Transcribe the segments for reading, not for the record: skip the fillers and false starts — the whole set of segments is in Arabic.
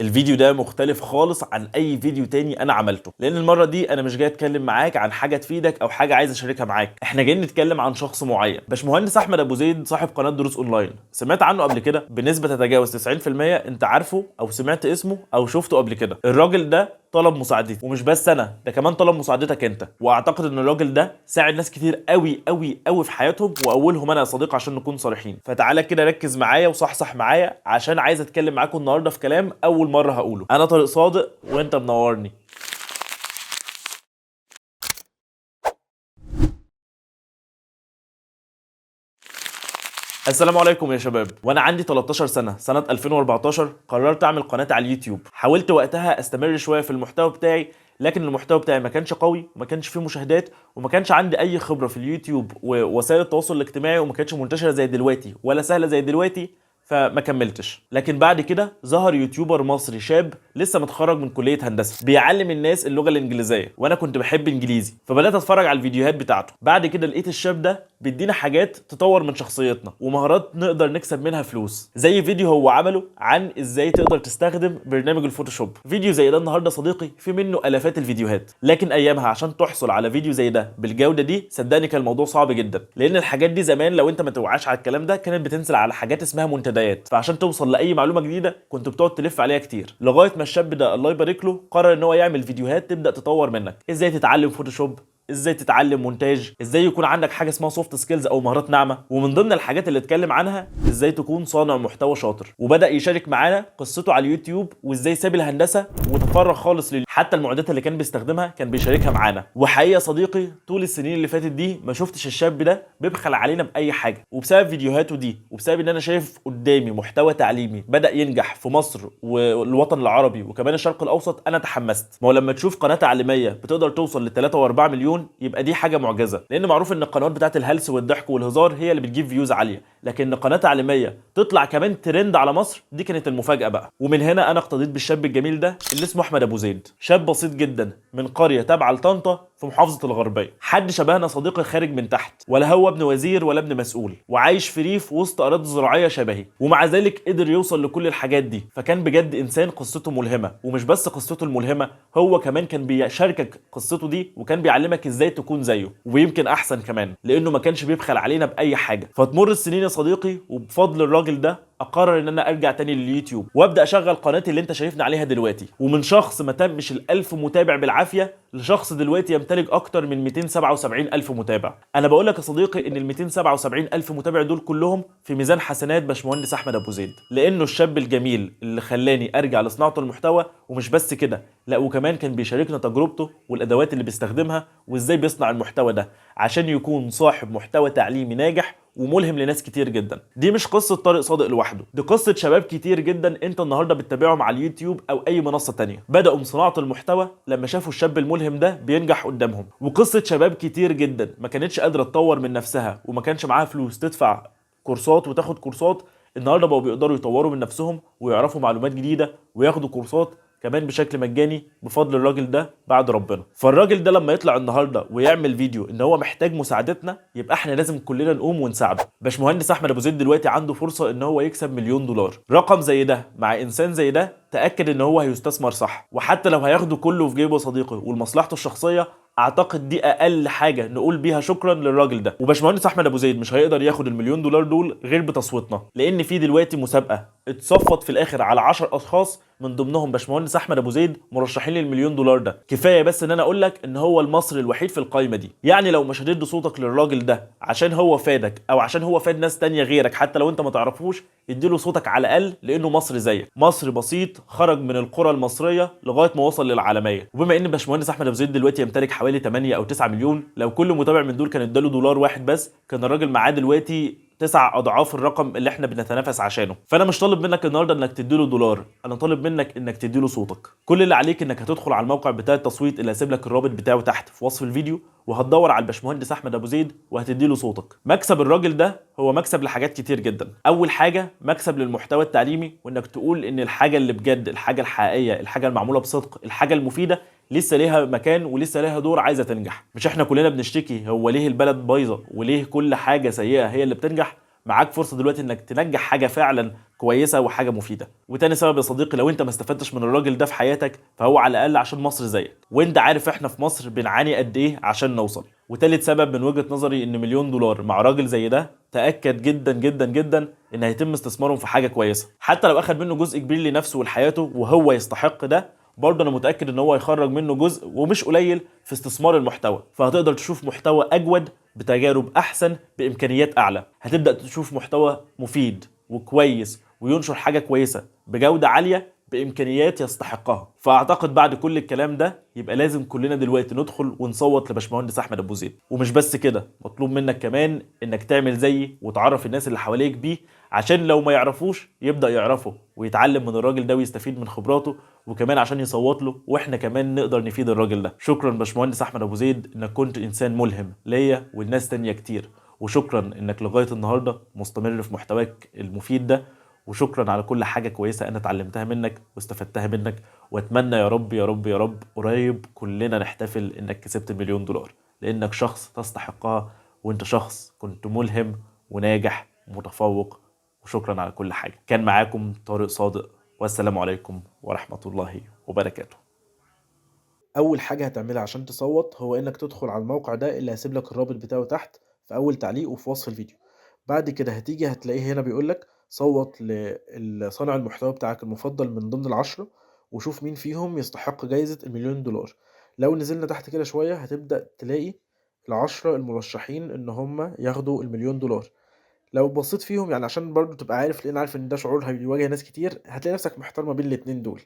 الفيديو ده مختلف خالص عن اي فيديو تاني انا عملته، لان المره دي انا مش جاي اتكلم معاك عن حاجه تفيدك او حاجه عايز اشاركها معاك. احنا جايين نتكلم عن شخص معين، باشمهندس احمد ابو زيد، صاحب قناه دروس اونلاين. سمعت عنه قبل كده بنسبه تتجاوز 90%. انت عارفه او سمعت اسمه او شفته قبل كده. الراجل ده طلب مساعدتي، ومش بس انا، ده كمان طلب مساعدتك انت. واعتقد ان الراجل ده ساعد ناس كتير قوي قوي قوي في حياتهم، واولهم انا يا صديقي عشان نكون صريحين. فتعالى كده ركز معايا وصحصح معايا، عشان عايز اتكلم معاكم النهارده في كلام اول مره هقوله. انا طارق صادق وانت منورني. السلام عليكم يا شباب. وانا عندي 13 سنه 2014 قررت اعمل قناه على اليوتيوب. حاولت وقتها استمر شويه في المحتوى بتاعي، لكن المحتوى بتاعي ما كانش قوي وما كانش فيه مشاهدات وما كانش عندي اي خبره في اليوتيوب ووسائل التواصل الاجتماعي، وما كانتش منتشره زي دلوقتي ولا سهله زي دلوقتي. فما كملتش. لكن بعد كده ظهر يوتيوبر مصري شاب لسه متخرج من كليه هندسه بيعلم الناس اللغه الانجليزيه، وانا كنت بحب انجليزي فبدات اتفرج على الفيديوهات بتاعته. بعد كده لقيت الشاب ده بيدينا حاجات تطور من شخصيتنا ومهارات نقدر نكسب منها فلوس، زي فيديو هو عمله عن ازاي تقدر تستخدم برنامج الفوتوشوب. فيديو زي ده النهارده صديقي في منه الافات الفيديوهات، لكن ايامها عشان تحصل على فيديو زي ده بالجوده دي صدقني كان الموضوع صعب جدا، لان الحاجات دي زمان لو انت ما توعاش على الكلام ده كانت بتنزل على حاجات اسمها منتديات. فعشان توصل لاي معلومه جديده كنت بتقعد تلف عليها كتير، لغايه ما الشاب ده الله يبارك له قرر ان هو يعمل فيديوهات تبدا تطور منك. ازاي تتعلم فوتوشوب، ازاي تتعلم مونتاج، ازاي يكون عندك حاجه اسمها سوفت سكيلز او مهارات ناعمه، ومن ضمن الحاجات اللي اتكلم عنها ازاي تكون صانع محتوى شاطر. وبدا يشارك معانا قصته على اليوتيوب وازاي ساب الهندسه وتفرغ خالص حتى المعدات اللي كان بيستخدمها كان بيشاركها معانا. وحقيقه صديقي طول السنين اللي فاتت دي ما شفتش الشاب ده بيبخل علينا باي حاجه، وبسبب فيديوهاته دي وبسبب ان انا شايف قدامي محتوى تعليمي بدا ينجح في مصر والوطن العربي وكمان الشرق الاوسط انا تحمست. ما هو لما تشوف قناه تعليميه بتقدر توصل ل 3 و4 مليون يبقى دي حاجه معجزه، لان معروف ان القنوات بتاعت الهلس والضحك والهزار هي اللي بتجيب فيوز عاليه، لكن قناه تعليميه تطلع كمان ترند على مصر دي كانت المفاجاه بقى. ومن هنا انا اقتديت بالشاب الجميل ده اللي اسمه احمد ابو زيد، شاب بسيط جدا من قريه تابعه لطنطا في محافظه الغربيه. حد شبهنا صديقي خارج من تحت، ولا هو ابن وزير ولا ابن مسؤول، وعايش في ريف وسط اراضي زراعيه شبهي، ومع ذلك قدر يوصل لكل الحاجات دي. فكان بجد انسان قصته ملهمه، ومش بس قصته الملهمه، هو كمان كان بيشاركك قصته دي وكان بيعلمك ازاي تكون زيه ويمكن احسن كمان، لانه ما كانش بيبخل علينا باي حاجه. فتمر السنين يا صديقي وبفضل الراجل ده اقرر ان انا ارجع تاني لليوتيوب وابدا اشغل قناتي اللي انت شايفني عليها دلوقتي. ومن شخص ما تمش ال1000 متابع بالعافيه لشخص دلوقتي يمتلك اكتر من 277 الف متابع. انا بقول لك يا صديقي ان ال 277 الف متابع دول كلهم في ميزان حسنات باشمهندس احمد ابو زيد، لانه الشاب الجميل اللي خلاني ارجع لصناعه المحتوى. ومش بس كده، لا وكمان كان بيشاركنا تجربته والادوات اللي بيستخدمها وازاي بيصنع المحتوى ده عشان يكون صاحب محتوى تعليمي ناجح وملهم لناس كتير جدا. دي مش قصه طارق صادق لوحده، دي قصه شباب كتير جدا انت النهارده بتتابعهم على اليوتيوب او اي منصه تانية، بداوا من صناعه المحتوى لما شافوا الشاب الملهم ده بينجح قدامهم. وقصه شباب كتير جدا ما كانتش قادره تطور من نفسها وما كانش معاها فلوس تدفع كورسات وتاخد كورسات، النهارده بقوا بيقدروا يطوروا من نفسهم ويعرفوا معلومات جديده وياخدوا كورسات كمان بشكل مجاني بفضل الراجل ده بعد ربنا. فالراجل ده لما يطلع النهارده ويعمل فيديو ان هو محتاج مساعدتنا يبقى احنا لازم كلنا نقوم ونساعده. باشمهندس احمد ابو زيد دلوقتي عنده فرصه ان هو يكسب $1,000,000. رقم زي ده مع انسان زي ده تاكد ان هو هيستثمر صح، وحتى لو هياخده كله في جيبه يا صديقي ولمصلحته الشخصيه اعتقد دي اقل حاجه نقول بيها شكرا للراجل ده. وباشمهندس احمد ابو زيد مش هيقدر ياخد ال1,000,000 دول غير بتصويتنا، لان في دلوقتي مسابقه اتصفت في الاخر على 10 اشخاص من ضمنهم باشمهندس احمد ابو زيد مرشحين لل1,000,000 ده. كفايه بس ان انا اقول لك ان هو المصري الوحيد في القائمه دي. يعني لو مش هتدي صوتك للراجل ده عشان هو فادك او عشان هو فاد ناس تانية غيرك حتى لو انت ما تعرفوش، اديله صوتك على الاقل، لانه مصري زيك، مصري بسيط خرج من القرى المصريه لغايه ما وصل للعالميه. وبما ان باشمهندس احمد ابو زيد دلوقتي يمتلك حوالي 8 او 9 مليون، لو كل متابع من دول كان اداله دولار واحد بس كان الراجل معاه دلوقتي 9 اضعاف الرقم اللي احنا بنتنافس عشانه. فانا مش طالب منك النهارده انك تديله دولار، انا طالب منك انك تديله صوتك. كل اللي عليك انك هتدخل على الموقع بتاع التصويت اللي هسيب لك الرابط بتاعه تحت في وصف الفيديو، وهتدور على الباشمهندس احمد ابو زيد وهتديله صوتك. مكسب الراجل ده هو مكسب لحاجات كتير جدا. اول حاجه مكسب للمحتوى التعليمي، وانك تقول ان الحاجه اللي بجد، الحاجه الحقيقيه، الحاجه المعموله بصدق، الحاجه المفيده لسه ليها مكان ولسه ليها دور عايزه تنجح. مش احنا كلنا بنشتكي هو ليه البلد بايظه وليه كل حاجه سيئه هي اللي بتنجح؟ معاك فرصه دلوقتي انك تنجح حاجه فعلا كويسه وحاجه مفيده. وتاني سبب يا صديقي، لو انت ما استفدتش من الراجل ده في حياتك فهو على الاقل عشان مصر زيك، وانت عارف احنا في مصر بنعاني قد ايه عشان نوصل. وتالت سبب من وجهه نظري، ان مليون دولار مع راجل زي ده تاكد جدا جدا جدا ان هيتم استثمارهم في حاجه كويسه، حتى لو اخد منه جزء كبير لنفسه ولحياته وهو يستحق ده، برضه انا متاكد ان هو هيخرج منه جزء ومش قليل في استثمار المحتوى. فهتقدر تشوف محتوى اجود بتجارب احسن بامكانيات اعلى، هتبدا تشوف محتوى مفيد وكويس وينشر حاجه كويسه بجوده عاليه بامكانيات يستحقها. فاعتقد بعد كل الكلام ده يبقى لازم كلنا دلوقتي ندخل ونصوت لباشمهندس احمد ابو زيد. ومش بس كده، مطلوب منك كمان انك تعمل زيي وتعرف الناس اللي حواليك بيه، عشان لو ما يعرفوش يبدا يعرفه ويتعلم من الراجل ده ويستفيد من خبراته، وكمان عشان يصوت له واحنا كمان نقدر نفيد الراجل ده. شكرا باشمهندس احمد ابو زيد انك كنت انسان ملهم ليا ولناس تانية كتير، وشكرا انك لغايه النهارده مستمر في محتواك المفيد ده، وشكرا على كل حاجه كويسه انا اتعلمتها منك واستفدتها منك. واتمنى يا رب يا رب يا رب قريب كلنا نحتفل انك كسبت المليون دولار، لانك شخص تستحقها، وانت شخص كنت ملهم وناجح ومتفوق. وشكرا على كل حاجه. كان معاكم طارق صادق، والسلام عليكم ورحمه الله وبركاته. اول حاجه هتعملها عشان تصوت هو انك تدخل على الموقع ده اللي هسيب لك الرابط بتاعه تحت في اول تعليق وفي وصف الفيديو. بعد كده هتيجي هتلاقيه هنا بيقول لك صوت لصانع المحتوى بتاعك المفضل من ضمن العشرة، وشوف مين فيهم يستحق جايزة المليون دولار. لو نزلنا تحت كده شوية هتبدأ تلاقي العشرة المرشحين ان هم ياخدوا المليون دولار. لو بصيت فيهم يعني عشان برضو تبقى عارف، لان عارف ان ده شعور هيواجه ناس كتير، هتلاقي نفسك محتار ما بين الاتنين دول،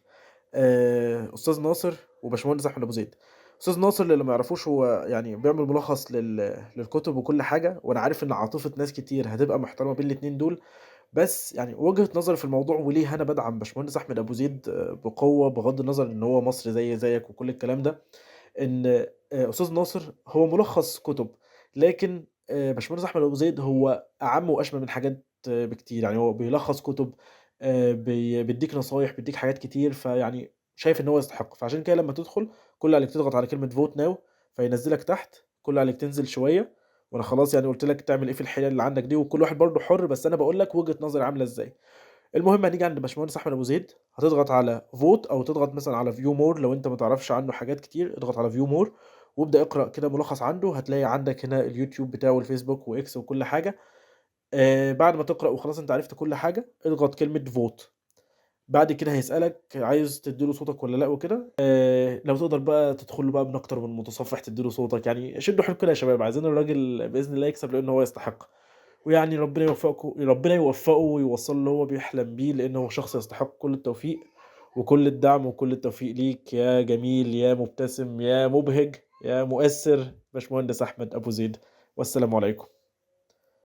استاذ ناصر وباشمهندس احمد ابو زيد. استاذ ناصر اللي ما يعرفوش هو يعني بيعمل ملخص للكتب وكل حاجه، وانا عارف ان عاطفه ناس كتير هتبقى محترمه بين الاتنين دول. بس يعني وجهه نظري في الموضوع وليه انا بدعم باشمهندس احمد ابو زيد بقوه، بغض النظر ان هو مصري زي زيك وكل الكلام ده، ان استاذ ناصر هو ملخص كتب، لكن باشمهندس احمد ابو زيد هو اعم واشمل من حاجات بكتير. يعني هو بيلخص كتب، بيديك نصايح، بيديك حاجات كتير، فيعني شايف ان هو يستحق. فعشان كده لما تدخل كل اللي عليك تضغط على كلمة فوت ناو فينزلك تحت. كل اللي عليك تنزل شوية، وانا خلاص يعني قلت لك تعمل ايه في الحيلة اللي عندك دي، وكل واحد برضه حر، بس انا بقول لك وجهة نظري عاملة ازاي. المهم هنيجي عند باشمهندس احمد ابو زيد، هتضغط على فوت او تضغط مثلا على فيو مور. لو انت ما تعرفش عنه حاجات كتير اضغط على فيو مور وابدا اقرا كده ملخص عنده. هتلاقي عندك هنا اليوتيوب بتاعه والفيسبوك واكس وكل حاجه. بعد ما تقرا وخلاص انت عرفت كل حاجه اضغط كلمه فوت. بعد كده هيسالك عايز تديله صوتك ولا لا وكده. لو تقدر بقى تدخل له بقى من اكتر من متصفح تديله صوتك، يعني شدوا حيلكم كده يا شباب، عايزين الراجل باذن الله يكسب لان هو يستحق. ويعني ربنا يوفقكم، ربنا يوفقه ويوصل اللي هو بيحلم بيه، لأنه هو شخص يستحق كل التوفيق وكل الدعم وكل التوفيق ليك يا جميل يا مبتسم يا مبهج يا مؤثر باشمهندس أحمد أبو زيد. والسلام عليكم.